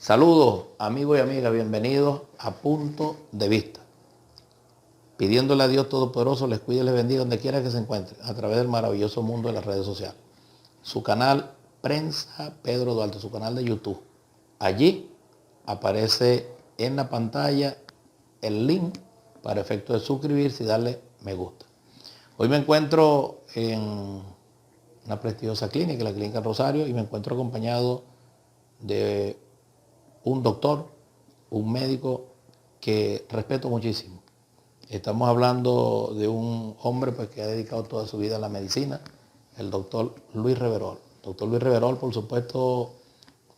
Saludos, amigos y amigas, bienvenidos a Punto de Vista. Pidiéndole a Dios Todopoderoso les cuide y les bendiga donde quiera que se encuentren, a través del maravilloso mundo de las redes sociales. Su canal Prensa Pedro Duarte, su canal de YouTube. Allí aparece en la pantalla el link para efecto de suscribirse y darle me gusta. Hoy me encuentro en una prestigiosa clínica, la Clínica Rosario, y me encuentro acompañado de un doctor, un médico que respeto muchísimo. Estamos hablando de un hombre pues, que ha dedicado toda su vida a la medicina, el doctor Luis Reverol. Doctor Luis Reverol, por supuesto,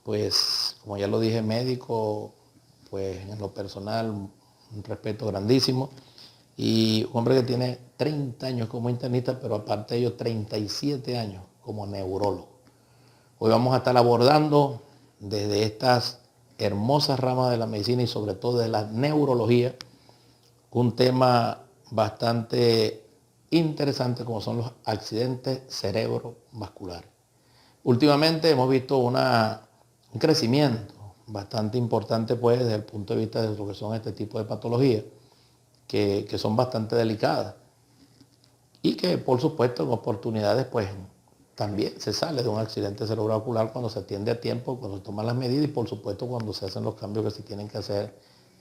pues como ya lo dije, médico, pues en lo personal, un respeto grandísimo. Y un hombre que tiene 30 años como internista, pero aparte de ello 37 años como neurólogo. Hoy vamos a estar abordando desde estas hermosas ramas de la medicina y sobre todo de la neurología, un tema bastante interesante como son los accidentes cerebrovasculares. Últimamente hemos visto un crecimiento bastante importante pues desde el punto de vista de lo que son este tipo de patologías que son bastante delicadas y que por supuesto en oportunidades pues también se sale de un accidente cerebrovascular cuando se atiende a tiempo, cuando se toman las medidas y por supuesto cuando se hacen los cambios que se tienen que hacer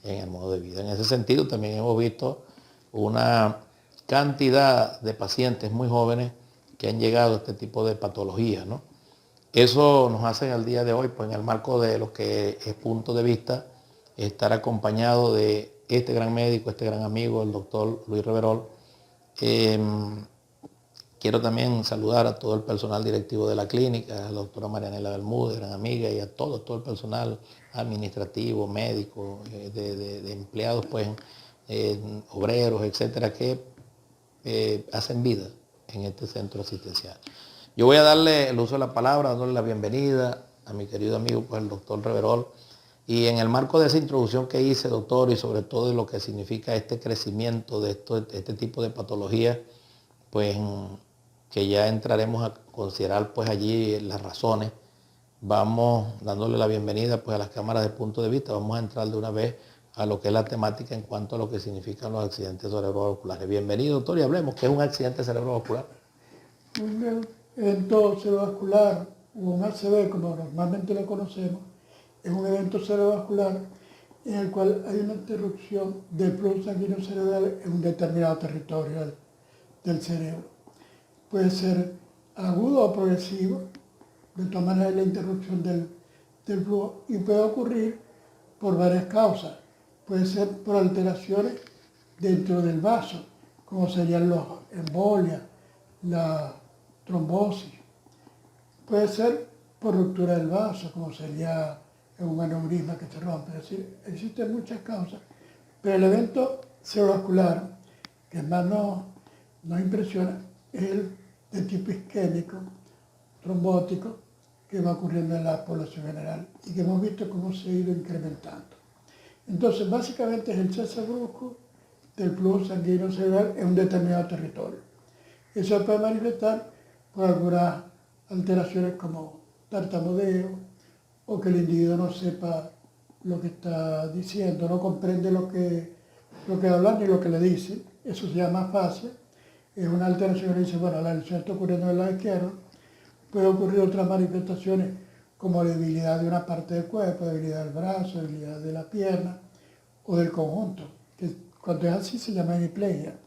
en el modo de vida. En ese sentido también hemos visto una cantidad de pacientes muy jóvenes que han llegado a este tipo de patologías, ¿no? Eso nos hace al día de hoy, pues en el marco de lo que es Punto de Vista, estar acompañado de este gran médico, este gran amigo, el doctor Luis Reverol. Quiero también saludar a todo el personal directivo de la clínica, a la doctora Marianela Bermúdez, gran amiga, y a todo el personal administrativo, médico, de empleados, pues, obreros, etcétera, que hacen vida en este centro asistencial. Yo voy a darle el uso de la palabra, dándole la bienvenida a mi querido amigo, pues, el doctor Reverol. Y en el marco de esa introducción que hice, doctor, y sobre todo de lo que significa este crecimiento de este tipo de patologías, pues que ya entraremos a considerar pues allí las razones. Vamos dándole la bienvenida pues a las cámaras de Punto de Vista. Vamos a entrar de una vez a lo que es la temática en cuanto a lo que significan los accidentes cerebrovasculares. Bienvenido, doctor, y hablemos. ¿Qué es un accidente cerebrovascular? Un evento cerebrovascular o un ACV, como normalmente lo conocemos, es un evento cerebrovascular en el cual hay una interrupción del flujo sanguíneo cerebral en un determinado territorio del cerebro. Puede ser agudo o progresivo, de todas maneras la interrupción del flujo, y puede ocurrir por varias causas. Puede ser por alteraciones dentro del vaso, como serían los embolias, la trombosis. Puede ser por ruptura del vaso, como sería un aneurisma que se rompe. Es decir, existen muchas causas, pero el evento cerebrovascular que más nos impresiona es el de tipo isquémico, trombótico, que va ocurriendo en la población general y que hemos visto cómo se ha ido incrementando. Entonces, básicamente es el cese brusco del flujo sanguíneo cerebral en un determinado territorio. Eso se puede manifestar por algunas alteraciones como tartamudeo o que el individuo no sepa lo que está diciendo, no comprende lo que habla ni lo que le dice. Eso se llama afasia. Es una alteración que dice, bueno, la lesión está ocurriendo en el lado izquierdo. Puede ocurrir otras manifestaciones como debilidad de una parte del cuerpo, debilidad del brazo, debilidad de la pierna o del conjunto, que cuando es así se llama hemiplegia.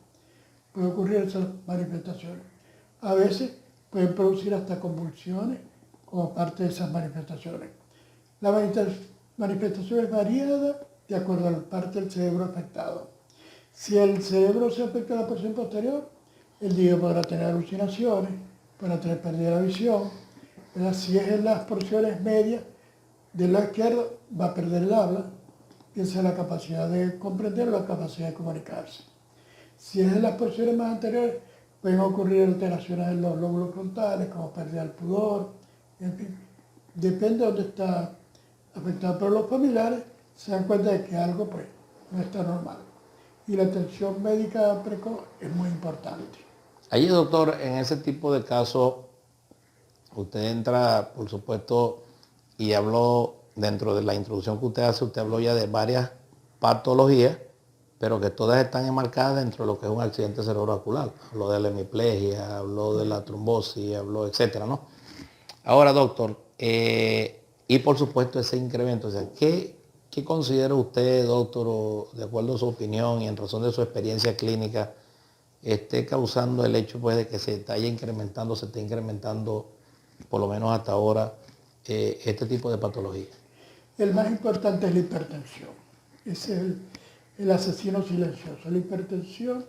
Puede ocurrir esas manifestaciones. A veces pueden producir hasta convulsiones como parte de esas manifestaciones. La manifestación es variada de acuerdo a la parte del cerebro afectado. Si el cerebro se afecta a la porción posterior, el individuo podrá tener alucinaciones, podrá tener pérdida de la visión. Si es en las porciones medias del lado izquierdo, va a perder el habla, piensa la capacidad de comprender o la capacidad de comunicarse. Si es en las porciones más anteriores, pueden ocurrir alteraciones en los lóbulos frontales, como pérdida del pudor, en fin. Depende de dónde está afectado. Pero los familiares se dan cuenta de que algo pues, no está normal. Y la atención médica precoz es muy importante. Allí, doctor, en ese tipo de casos, usted entra, por supuesto, y habló dentro de la introducción que usted hace, usted habló ya de varias patologías, pero que todas están enmarcadas dentro de lo que es un accidente cerebrovascular. Habló de la hemiplegia, habló de la trombosis, habló, etcétera, ¿no? Ahora, doctor, y por supuesto ese incremento, o sea, ¿qué considera usted, doctor, o de acuerdo a su opinión y en razón de su experiencia clínica, esté causando el hecho pues, de que se esté incrementando, por lo menos hasta ahora, este tipo de patología? El más importante es la hipertensión. Ese es el asesino silencioso. La hipertensión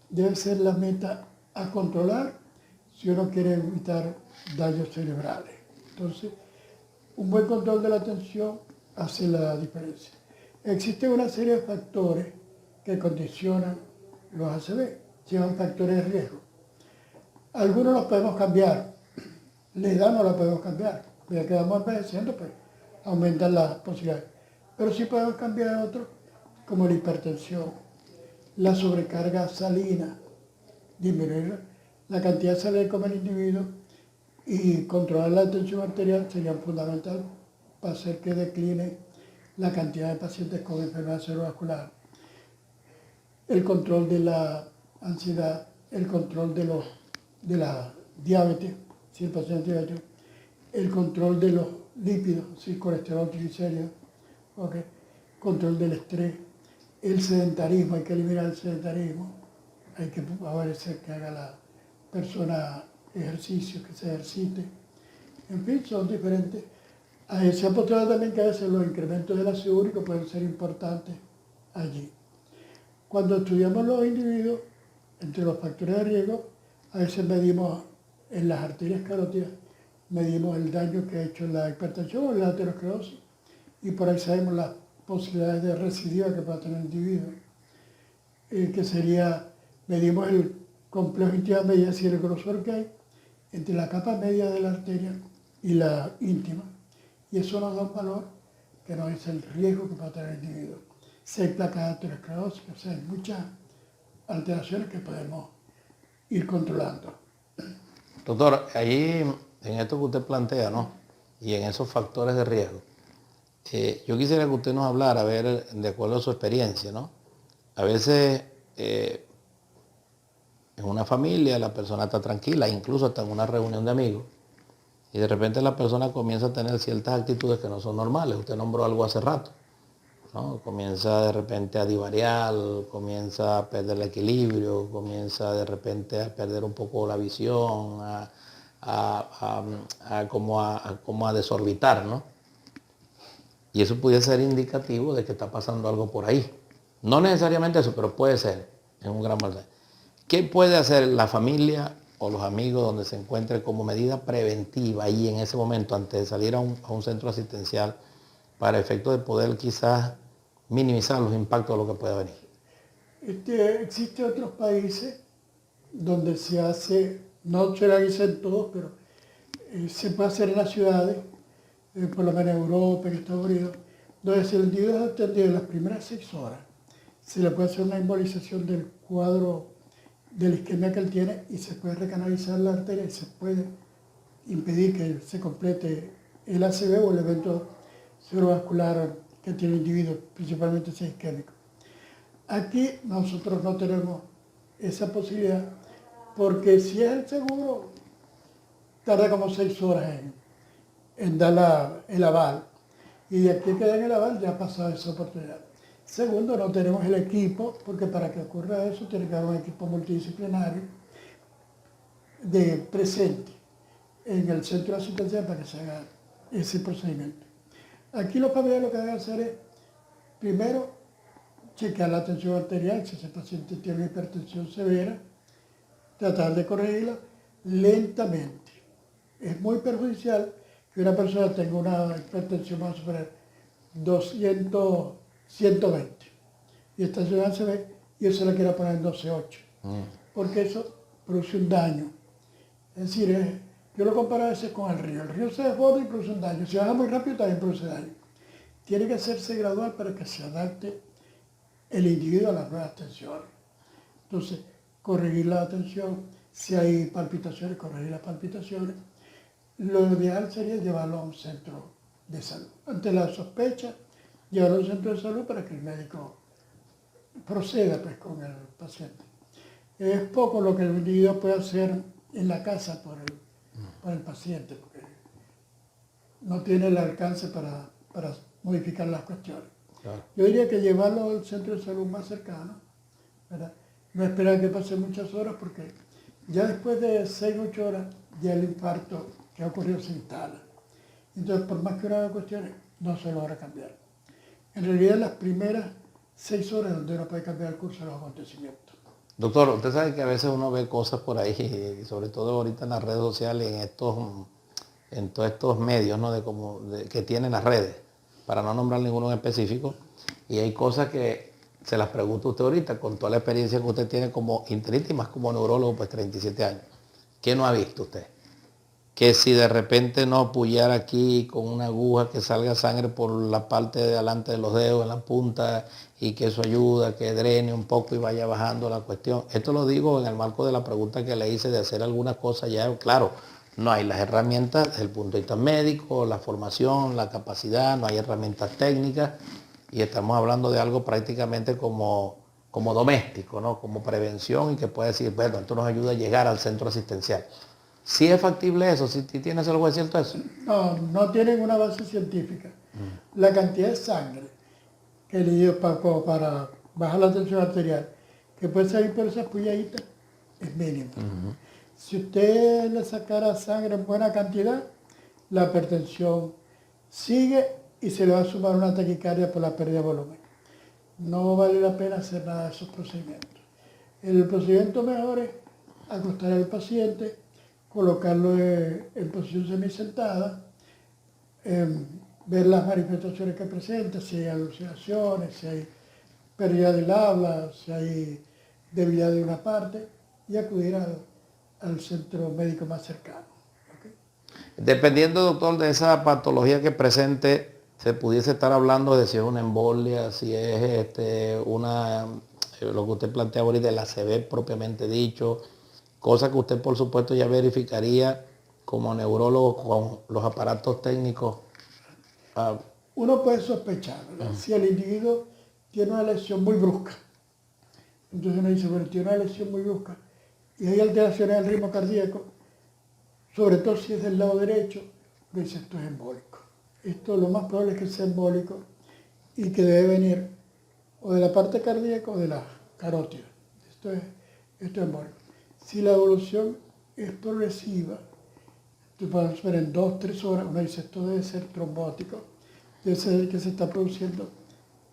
debe ser la meta a controlar si uno quiere evitar daños cerebrales. Entonces, un buen control de la tensión hace la diferencia. Existe una serie de factores que condicionan los ACV, se llaman factores de riesgo. Algunos los podemos cambiar, la edad no la podemos cambiar, ya que vamos envejeciendo, pues aumentan las posibilidades. Pero sí podemos cambiar otros, como la hipertensión, la sobrecarga salina, disminuir la cantidad de sal que come el individuo y controlar la tensión arterial sería fundamental para hacer que decline la cantidad de pacientes con enfermedad cerebrovascular. El control de la ansiedad, el control de la diabetes, si el paciente es diabético, el control de los lípidos, si colesterol, triglicéridos, okay, control del estrés, el sedentarismo, hay que eliminar el sedentarismo, hay que favorecer que haga la persona ejercicio, que se ejercite. En fin, son diferentes. Se ha postulado también que a veces los incrementos del ácido úrico pueden ser importantes allí. Cuando estudiamos los individuos, entre los factores de riesgo, a veces medimos en las arterias carótidas, medimos el daño que ha hecho la hipertensión o la aterosclerosis, y por ahí sabemos las posibilidades de recidiva que pueda tener el individuo, que sería, medimos el complejo íntima media, es decir, el grosor que hay entre la capa media de la arteria y la íntima, y eso nos da un valor que nos dice el riesgo que puede tener el individuo. Si hay placas de aterosclerosis, o sea, hay muchas alteraciones que podemos ir controlando. Doctor, ahí en esto que usted plantea, ¿no? Y en esos factores de riesgo, yo quisiera que usted nos hablara, a ver, de acuerdo a su experiencia, ¿no? A veces en una familia la persona está tranquila, incluso está en una reunión de amigos, y de repente la persona comienza a tener ciertas actitudes que no son normales. Usted nombró algo hace rato, ¿no? Comienza de repente a divariar, comienza a perder el equilibrio, comienza de repente a perder un poco la visión, como a desorbitar, ¿no? Y eso puede ser indicativo de que está pasando algo por ahí. No necesariamente eso, pero puede ser en un gran porcentaje. ¿Qué puede hacer la familia o los amigos donde se encuentre como medida preventiva ahí en ese momento antes de salir a un centro asistencial para efecto de poder quizás minimizar los impactos de lo que pueda venir? Existen otros países donde se hace, no se realiza en todos, pero se puede hacer en las ciudades, por lo menos en Europa, en Estados Unidos, donde si el individuo es atendido en las primeras 6 horas, se le puede hacer una embolización del cuadro de la isquemia que él tiene y se puede recanalizar la arteria y se puede impedir que se complete el ACV o el evento cerebrovascular que tiene el individuo, principalmente si es isquémico. Aquí nosotros no tenemos esa posibilidad porque si es el seguro, tarda como 6 horas en dar el aval. Y de aquí que den el aval ya ha pasado esa oportunidad. Segundo, no tenemos el equipo, porque para que ocurra eso tiene que haber un equipo multidisciplinario presente en el centro de asistencia para que se haga ese procedimiento. Aquí los familiares lo que deben hacer es, primero, chequear la tensión arterial, si ese paciente tiene una hipertensión severa, tratar de corregirla lentamente. Es muy perjudicial que una persona tenga una hipertensión más superior 200, 120 y esta ciudad se ve y eso le quiera poner en 12.8 porque eso produce un daño. Es decir, yo lo comparo a veces con el río se desborda y produce un daño, si baja muy rápido también produce daño. Tiene que hacerse gradual para que se adapte el individuo a las nuevas tensiones. Entonces, corregir la tensión, si hay palpitaciones, corregir las palpitaciones. Lo ideal sería llevarlo a un centro de salud. Ante la sospecha, llevarlo al centro de salud para que el médico proceda pues, con el paciente. Es poco lo que el individuo puede hacer en la casa por el paciente, porque no tiene el alcance para modificar las cuestiones. Claro. Yo diría que llevarlo al centro de salud más cercano, ¿verdad? No esperar que pase muchas horas, porque ya después de 6 o 8 horas, ya el infarto que ha ocurrido se instala. Entonces, por más que una cuestión, no se logra cambiar. En realidad, las primeras 6 horas donde uno puede cambiar el curso de los acontecimientos. Doctor, usted sabe que a veces uno ve cosas por ahí, y sobre todo ahorita en las redes sociales, en todos estos medios, ¿no? Que tienen las redes, para no nombrar ninguno en específico, y hay cosas que se las pregunto a usted ahorita, con toda la experiencia que usted tiene como internista y más como neurólogo, pues 37 años. ¿Qué no ha visto usted? Que si de repente no apoyar aquí con una aguja que salga sangre por la parte de adelante de los dedos, en la punta, y que eso ayuda, que drene un poco y vaya bajando la cuestión. Esto lo digo en el marco de la pregunta que le hice de hacer algunas cosas ya, claro, no hay las herramientas desde el punto de vista médico, la formación, la capacidad, no hay herramientas técnicas, y estamos hablando de algo prácticamente como doméstico, ¿no? Como prevención, y que puede decir, bueno, esto nos ayuda a llegar al centro asistencial. ¿Sí es factible eso? ¿Sí tienes algo de cierto eso? No, no tienen una base científica. La cantidad de sangre que le dio para bajar la tensión arterial, que puede salir por esas pulladitas, es mínima. Si usted le sacara sangre en buena cantidad, la hipertensión sigue y se le va a sumar una taquicardia por la pérdida de volumen. No vale la pena hacer nada de esos procedimientos. El procedimiento mejor es acostar al paciente, colocarlo en posición semisentada, ver las manifestaciones que presenta, si hay alucinaciones, si hay pérdida del habla, si hay debilidad de una parte, y acudir al centro médico más cercano. ¿Okay? Dependiendo, doctor, de esa patología que presente, se pudiese estar hablando de si es una embolia, si es lo que usted plantea ahorita, el ACV propiamente dicho, cosa que usted por supuesto ya verificaría como neurólogo con los aparatos técnicos. Uno puede sospechar, ¿verdad? Si el individuo tiene una lesión muy brusca, entonces uno dice, bueno, tiene una lesión muy brusca y hay alteraciones del ritmo cardíaco, sobre todo si es del lado derecho, uno dice, esto es embólico. Esto lo más probable es que sea embólico y que debe venir o de la parte cardíaca o de la carótida. Esto es embólico. Si la evolución es progresiva, entonces podemos ver en 2 o 3 horas, uno dice, esto debe ser trombótico, debe ser que se está produciendo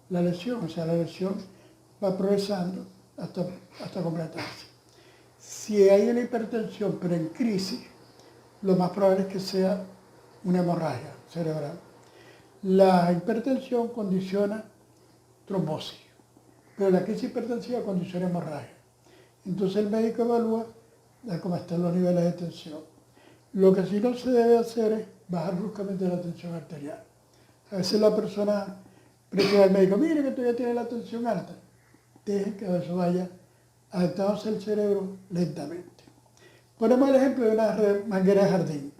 la lesión, o sea, la lesión va progresando hasta completarse. Si hay una hipertensión, pero en crisis, lo más probable es que sea una hemorragia cerebral. La hipertensión condiciona trombosis, pero la crisis hipertensiva condiciona hemorragia. Entonces el médico evalúa cómo están los niveles de tensión. Lo que sí no se debe hacer es bajar bruscamente la tensión arterial. A veces la persona prefiere al médico, mire que todavía tiene la tensión alta. Deje que eso vaya adaptándose al cerebro lentamente. Ponemos el ejemplo de una manguera de jardín.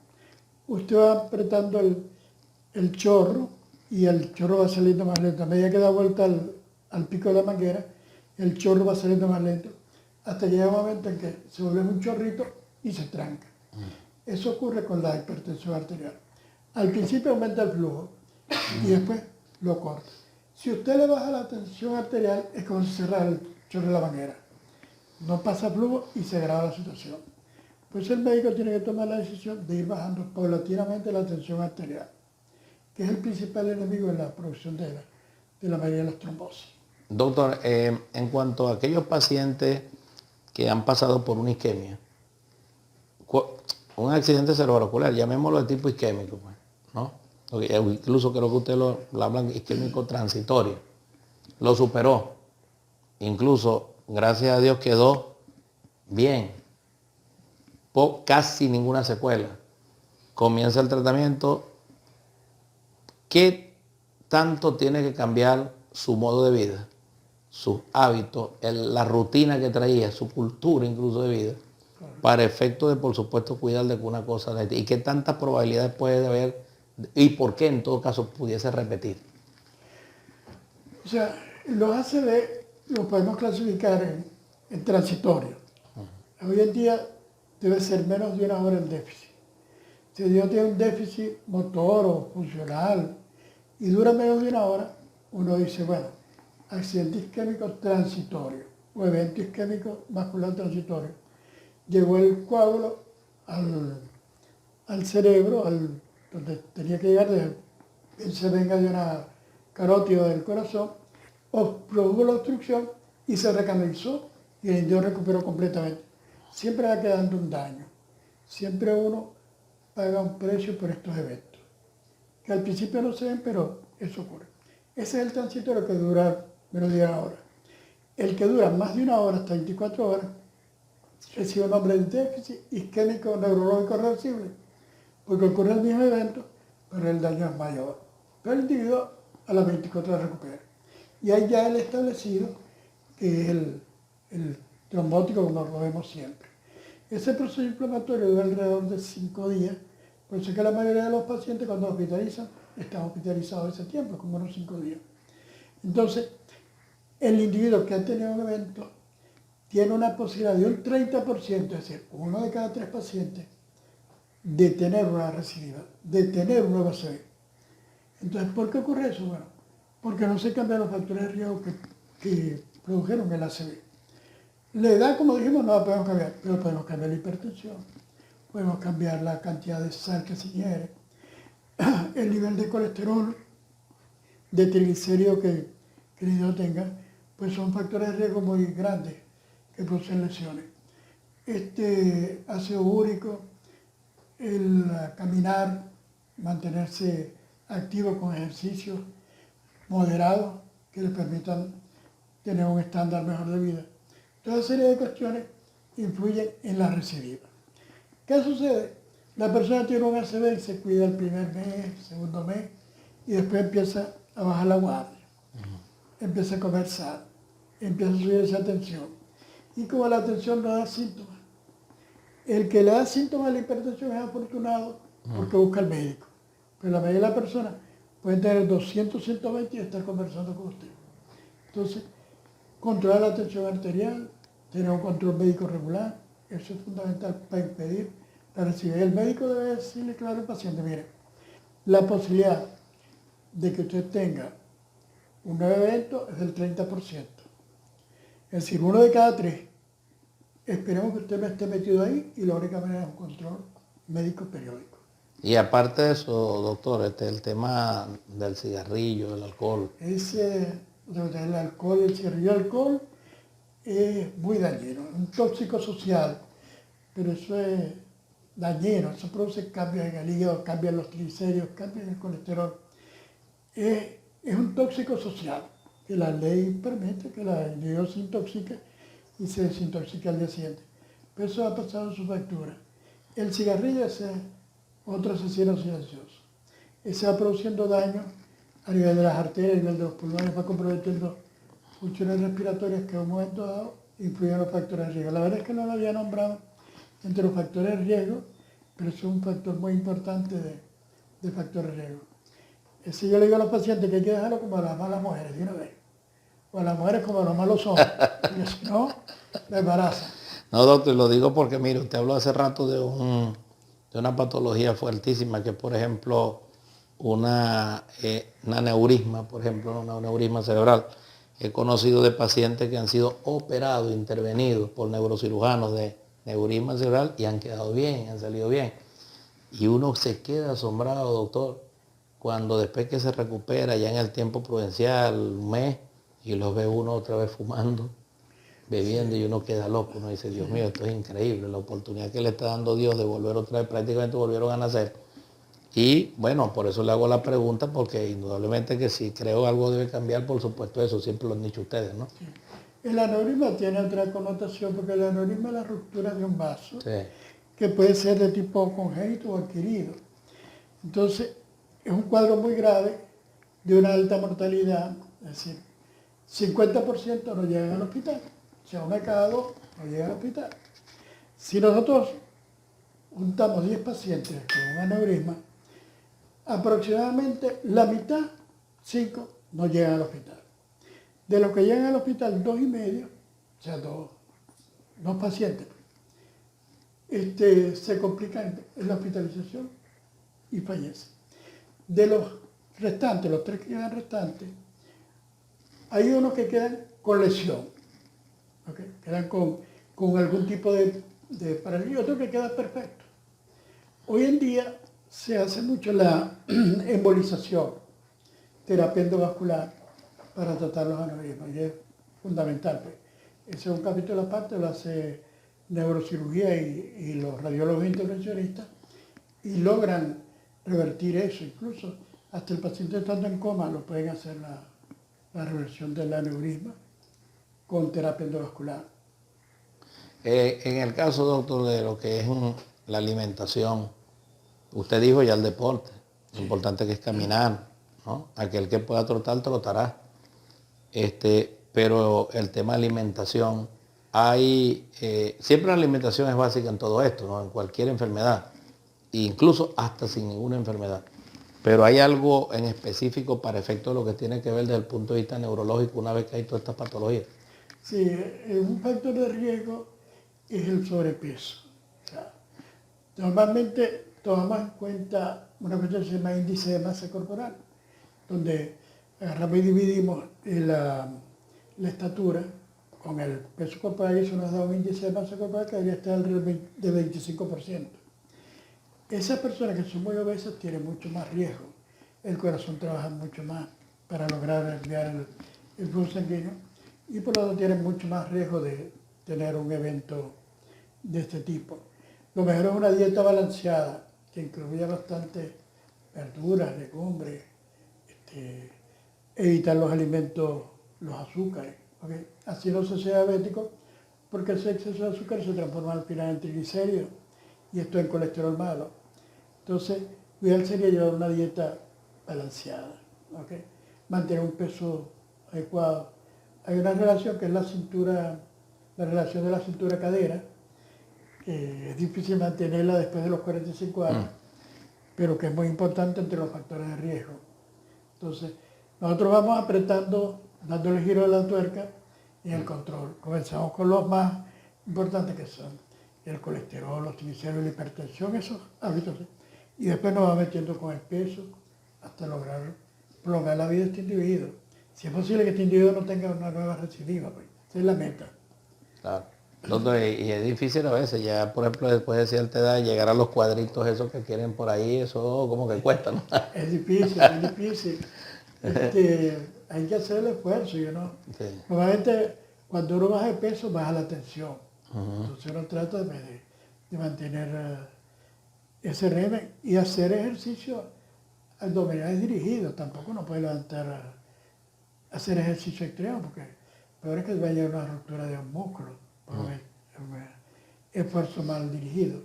Usted va apretando el chorro y el chorro va saliendo más lento. A medida que da vuelta al pico de la manguera, el chorro va saliendo más lento, hasta que llega un momento en que se vuelve un chorrito y se tranca. Eso ocurre con la hipertensión arterial. Al principio aumenta el flujo y después lo corta. Si usted le baja la tensión arterial, es como si cerrara el chorro de la manguera. No pasa flujo y se agrava la situación. Pues el médico tiene que tomar la decisión de ir bajando paulatinamente la tensión arterial, que es el principal enemigo en la producción de la mayoría de las trombosis. Doctor, en cuanto a aquellos pacientes que han pasado por una isquemia, un accidente cerebrovascular, llamémoslo de tipo isquémico, pues, ¿no? Incluso creo que usted lo hablan isquémico transitorio. Lo superó. Incluso, gracias a Dios, quedó bien. Casi ninguna secuela. Comienza el tratamiento. ¿Qué tanto tiene que cambiar su modo de vida, sus hábitos, la rutina que traía, su cultura incluso de vida, para efecto de, por supuesto, cuidar de una cosa de y qué tantas probabilidades puede haber ¿Y por qué en todo caso pudiese repetir? O sea, los ACV los podemos clasificar en transitorios. Hoy en día debe ser menos de una hora el déficit. Si Dios tiene un déficit motor o funcional y dura menos de una hora, uno dice, bueno, accidente isquémico transitorio o evento isquémico vascular transitorio. Llegó el coágulo al cerebro, donde tenía que llegar, se venga de una carótida del corazón, produjo la obstrucción y se recanalizó y el individuo recuperó completamente. Siempre va quedando un daño. Siempre uno paga un precio por estos eventos, que al principio no se ven, pero eso ocurre. Ese es el transitorio que dura menos de una hora. El que dura más de una hora, hasta 24 horas, recibe un nombre de déficit isquémico neurológico reversible, porque ocurre el mismo evento, pero el daño es mayor. Pero el individuo a las 24 horas recupera. Y hay ya el establecido, que es el trombótico, como lo vemos siempre. Ese proceso inflamatorio dura alrededor de 5 días, por eso es que la mayoría de los pacientes cuando hospitalizan, están hospitalizados ese tiempo, como unos 5 días. Entonces, el individuo que ha tenido un evento tiene una posibilidad de un 30%, es decir, 1 de cada 3 pacientes, de tener una recidiva, de tener un nuevo ACV. Entonces, ¿por qué ocurre eso? Bueno, porque no se cambian los factores de riesgo que produjeron el ACV. La edad, como dijimos, no la podemos cambiar, pero podemos cambiar la hipertensión, podemos cambiar la cantidad de sal que se ingiere, el nivel de colesterol, de triglicéridos que el individuo tenga, pues son factores de riesgo muy grandes que producen lesiones. Ácido úrico, el caminar, mantenerse activo con ejercicios moderados que les permitan tener un estándar mejor de vida. Toda serie de cuestiones influyen en la recidiva. ¿Qué sucede? La persona tiene un ACV y se cuida el primer mes, segundo mes, y después empieza a bajar la guardia, empieza a comer sal, empieza a subir esa tensión. Y como la tensión no da síntomas, el que le da síntomas de la hipertensión es afortunado porque busca al médico. Pero la mayoría de las personas pueden tener 200, 120 y estar conversando con usted. Entonces, controlar la tensión arterial, tener un control médico regular, eso es fundamental para impedir la recidiva. El médico debe decirle claro al paciente, mire, la posibilidad de que usted tenga un nuevo evento es del 30%. Es decir, 1 de cada 3. Esperemos que usted no esté metido ahí y la única manera es un control médico periódico. Y aparte de eso, doctor, el tema del cigarrillo, del alcohol. El alcohol, el cigarrillo, el alcohol es muy dañino, un tóxico social, pero eso es dañino, eso produce cambios en el hígado, cambian los triglicéridos, cambian el colesterol. Es un tóxico social, que la ley permite que el individuo se intoxique y se desintoxique al día siguiente. Pero eso ha pasado en su factura. El cigarrillo es otro asesino silencioso. Ese va produciendo daño a nivel de las arterias, a nivel de los pulmones, va comprometiendo funciones respiratorias que en un momento dado influyen en los factores de riesgo. La verdad es que no lo había nombrado entre los factores de riesgo, pero es un factor muy importante de factores de riesgo. Ese yo le digo a los pacientes que hay que dejarlo como a las malas mujeres, de una vez. O a las mujeres como a los malos hombres, porque si no, la embarazan. No, doctor, lo digo porque, mire, usted habló hace rato de una patología fuertísima, que por ejemplo, una aneurisma, por ejemplo, un aneurisma cerebral. He conocido de pacientes que han sido operados, intervenidos por neurocirujanos de aneurisma cerebral y han quedado bien, han salido bien. Y uno se queda asombrado, doctor, cuando después que se recupera ya en el tiempo prudencial, un mes, y los ve uno otra vez fumando, bebiendo, y uno queda loco. Uno dice, Dios mío, esto es increíble, la oportunidad que le está dando Dios de volver otra vez, prácticamente volvieron a nacer. Y bueno, por eso le hago la pregunta, porque indudablemente que si creo algo debe cambiar, por supuesto eso, siempre lo han dicho ustedes, ¿no? Sí. El aneurisma tiene otra connotación, porque el aneurisma es la ruptura de un vaso, Sí. que puede ser de tipo congénito o adquirido. Entonces, es un cuadro muy grave de una alta mortalidad, es decir, 50% no llegan al hospital, o sea, 1 de cada 2 no llega al hospital. Si nosotros juntamos 10 pacientes con un aneurisma, aproximadamente la mitad, 5, no llegan al hospital. De los que llegan al hospital, 2,5, o sea, dos pacientes, se complican en la hospitalización y fallecen. De los restantes, los 3 que quedan restantes, hay unos que quedan con lesión, ¿okay? Quedan con algún tipo de parálisis y otro que queda perfecto. Hoy en día se hace mucho la embolización, terapia endovascular para tratar los aneurismas y es fundamental. Pues. Ese es un capítulo aparte, lo hace neurocirugía y los radiólogos intervencionistas y logran revertir eso. Incluso hasta el paciente estando en coma lo pueden hacer la reversión del aneurisma con terapia endovascular. En el caso, doctor, de lo que es la alimentación, usted dijo ya el deporte, lo importante que es caminar, ¿no? Aquel que pueda trotar, trotará. Pero el tema de alimentación, siempre la alimentación es básica en todo esto, ¿no? En cualquier enfermedad, incluso hasta sin ninguna enfermedad. Pero hay algo en específico para efecto de lo que tiene que ver desde el punto de vista neurológico una vez que hay todas estas patologías. Sí, un factor de riesgo es el sobrepeso. O sea, normalmente tomamos en cuenta una cuestión que se llama índice de masa corporal, donde agarramos y dividimos la estatura con el peso corporal y eso nos da un índice de masa corporal que debería estar alrededor de 25%. Esas personas que son muy obesas tienen mucho más riesgo. El corazón trabaja mucho más para lograr enviar el flujo sanguíneo y por lo tanto tienen mucho más riesgo de tener un evento de este tipo. Lo mejor es una dieta balanceada que incluya bastante verduras, legumbres, evitar los alimentos, los azúcares. ¿Okay? Así no se sea diabético porque ese exceso de azúcar se transforma al final en triglicéridos y esto en colesterol malo. Entonces, lo ideal sería llevar una dieta balanceada, ¿okay? Mantener un peso adecuado. Hay una relación que es la relación de la cintura-cadera, que es difícil mantenerla después de los 45 años, pero que es muy importante entre los factores de riesgo. Entonces, nosotros vamos apretando, dándole giro a la tuerca y el control. Comenzamos con los más importantes que son el colesterol, los triglicéridos, la hipertensión, esos hábitos. Y después nos va metiendo con el peso hasta lograr prolongar la vida de este individuo. Si es posible que este individuo no tenga una nueva recidiva, pues esa es la meta. Claro. Doctor, y es difícil a veces, ya por ejemplo después de cierta edad, llegar a los cuadritos esos que quieren por ahí, eso como que cuesta, ¿no? Es difícil, es difícil. Hay que hacer el esfuerzo, ¿no? Sí. Normalmente cuando uno baja de peso, baja la tensión. Entonces uno trata de mantener ese régimen y hacer ejercicio abdominales dirigidos. Tampoco uno puede levantar, hacer ejercicio extremo, porque peor es que vaya a una ruptura de un músculo por un esfuerzo mal dirigido.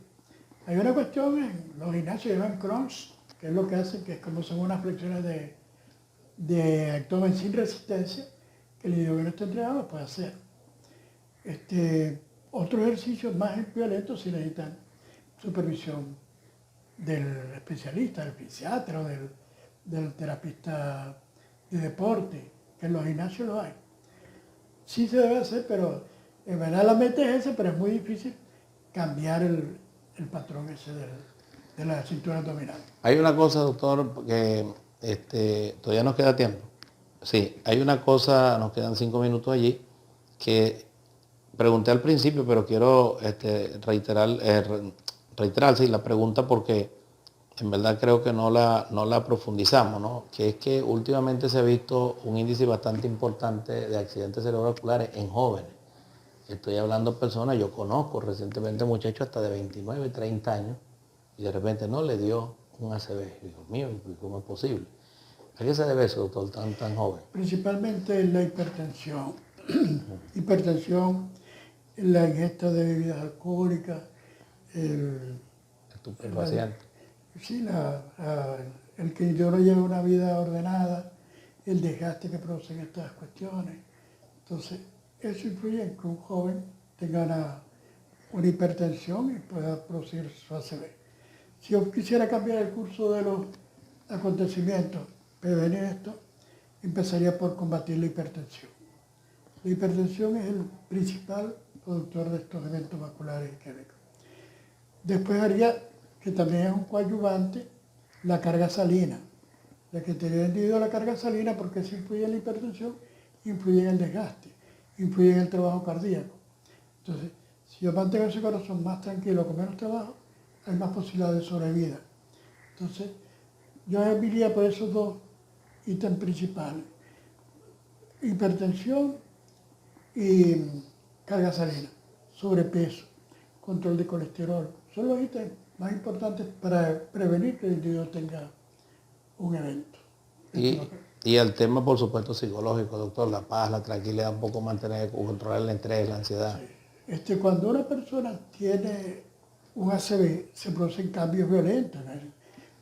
Hay una cuestión en los gimnasios que llaman crunch, que es lo que hacen, que es como son unas flexiones de abdomen sin resistencia, que el individuo que no está entrenado puede hacer. Otros ejercicios más violentos sí necesitan supervisión del especialista, del fisiatra o del terapista de deporte, que en los gimnasios lo hay. Sí se debe hacer, pero en verdad la meta es esa, pero es muy difícil cambiar el patrón ese de la cintura abdominal. Hay una cosa, doctor, que todavía nos queda tiempo. Sí, hay una cosa, nos quedan 5 minutos allí, que pregunté al principio, pero quiero reiterar la pregunta porque en verdad creo que no la profundizamos, ¿no? Que es que últimamente se ha visto un índice bastante importante de accidentes cerebrovasculares en jóvenes. Estoy hablando de personas, yo conozco recientemente muchachos hasta de 29, 30 años y de repente no le dio un ACV. Dios mío, ¿cómo es posible? ¿A qué se debe eso, doctor, tan joven? Principalmente la hipertensión. Hipertensión, la ingesta de bebidas alcohólicas, estupefaciente. Sí, el que yo no lleve una vida ordenada, el desgaste que producen estas cuestiones. Entonces, eso influye en que un joven tenga una hipertensión y pueda producir su ACV. Si yo quisiera cambiar el curso de los acontecimientos, prevenir esto, empezaría por combatir la hipertensión. La hipertensión es el principal productor de estos eventos vasculares isquémicos. Después haría, que también es un coadyuvante, la carga salina. La que tenía el individuo la carga salina, porque eso influye en la hipertensión, influye en el desgaste, influye en el trabajo cardíaco. Entonces, si yo mantengo ese corazón más tranquilo, con menos trabajo, hay más posibilidades de sobrevida. Entonces, yo iría por esos dos ítems principales: hipertensión y carga salina, sobrepeso, control de colesterol. Son los ítems más importantes para prevenir que el individuo tenga un evento. Y el tema, por supuesto, psicológico, doctor, la paz, la tranquilidad, un poco mantener, controlar el estrés, la ansiedad. Sí. Cuando una persona tiene un ACV, se producen cambios violentos, ¿no?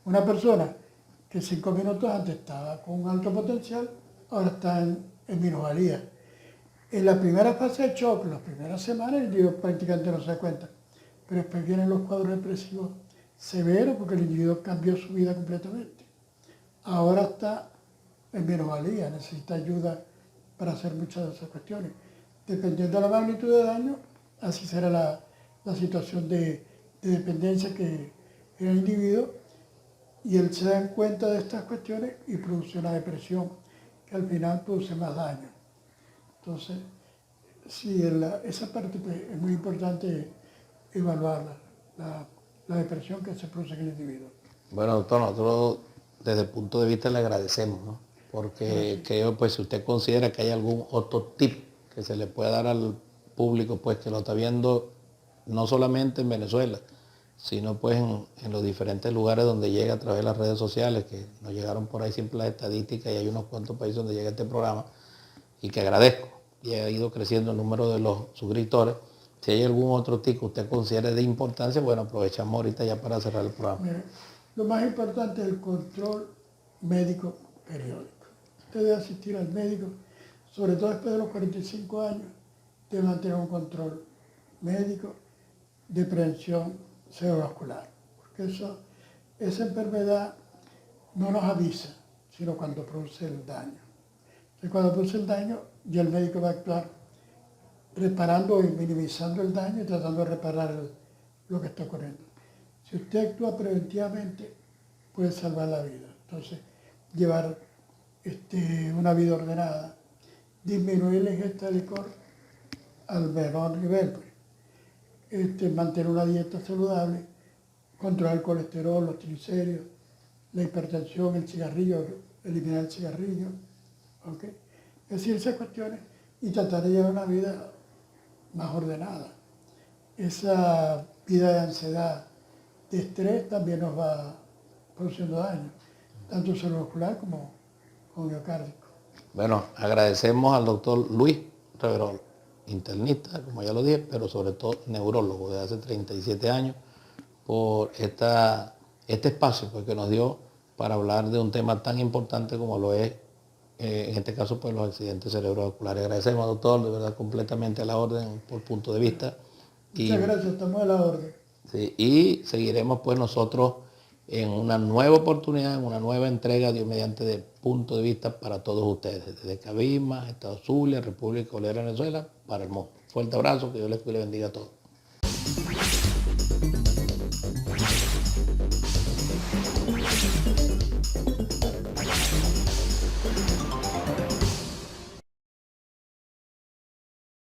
Una persona que 5 minutos antes estaba con un alto potencial, ahora está en minusvalía. En la primera fase de shock, las primeras semanas, el individuo prácticamente no se da cuenta. Pero después vienen los cuadros depresivos severos porque el individuo cambió su vida completamente. Ahora está en minusvalía, necesita ayuda para hacer muchas de esas cuestiones. Dependiendo de la magnitud de daño, así será la situación de dependencia que en el individuo, y él se da cuenta de estas cuestiones y produce una depresión que al final produce más daño. Entonces, sí, esa parte pues, es muy importante evaluarla, la depresión que se produce en el individuo. Bueno, doctor, nosotros desde el punto de vista le agradecemos, ¿no? Porque creo, pues, si usted considera que hay algún otro tip que se le pueda dar al público, pues, que lo está viendo no solamente en Venezuela, sino pues en los diferentes lugares donde llega a través de las redes sociales, que nos llegaron por ahí siempre las estadísticas y hay unos cuantos países donde llega este programa, y que agradezco, y ha ido creciendo el número de los suscriptores. Si hay algún otro tip que usted considere de importancia, bueno, aprovechamos ahorita ya para cerrar el programa. Mire, lo más importante es el control médico periódico. Usted debe asistir al médico, sobre todo después de los 45 años, debe mantener un control médico de prevención cerebrovascular. Porque esa enfermedad no nos avisa, sino cuando produce el daño. Entonces, cuando produce el daño, ya el médico va a actuar reparando y minimizando el daño y tratando de reparar lo que está ocurriendo. Si usted actúa preventivamente, puede salvar la vida. Entonces, llevar una vida ordenada, disminuir la ingesta de licor al menor nivel, pues. Mantener una dieta saludable, controlar el colesterol, los triglicéridos, la hipertensión, el cigarrillo, eliminar el cigarrillo, ¿okay? Es decir, esas cuestiones, y tratar de llevar una vida más ordenada. Esa vida de ansiedad, de estrés, también nos va produciendo daño, tanto cerebrovascular como miocárdico. Bueno, agradecemos al doctor Luis Reverol, internista, como ya lo dije, pero sobre todo neurólogo de hace 37 años, por este espacio pues, que nos dio para hablar de un tema tan importante como lo es, en este caso, pues los accidentes cerebrovasculares. Agradecemos, doctor, de verdad, completamente a la orden por punto de vista. Muchas gracias, estamos a la orden. Sí, y seguiremos pues nosotros en una nueva oportunidad, en una nueva entrega, Dios mediante, de punto de vista para todos ustedes, desde Cabima, Estado Zulia, República Bolivariana de Venezuela, para el mundo. Fuerte abrazo, que Dios les cuide y bendiga a todos.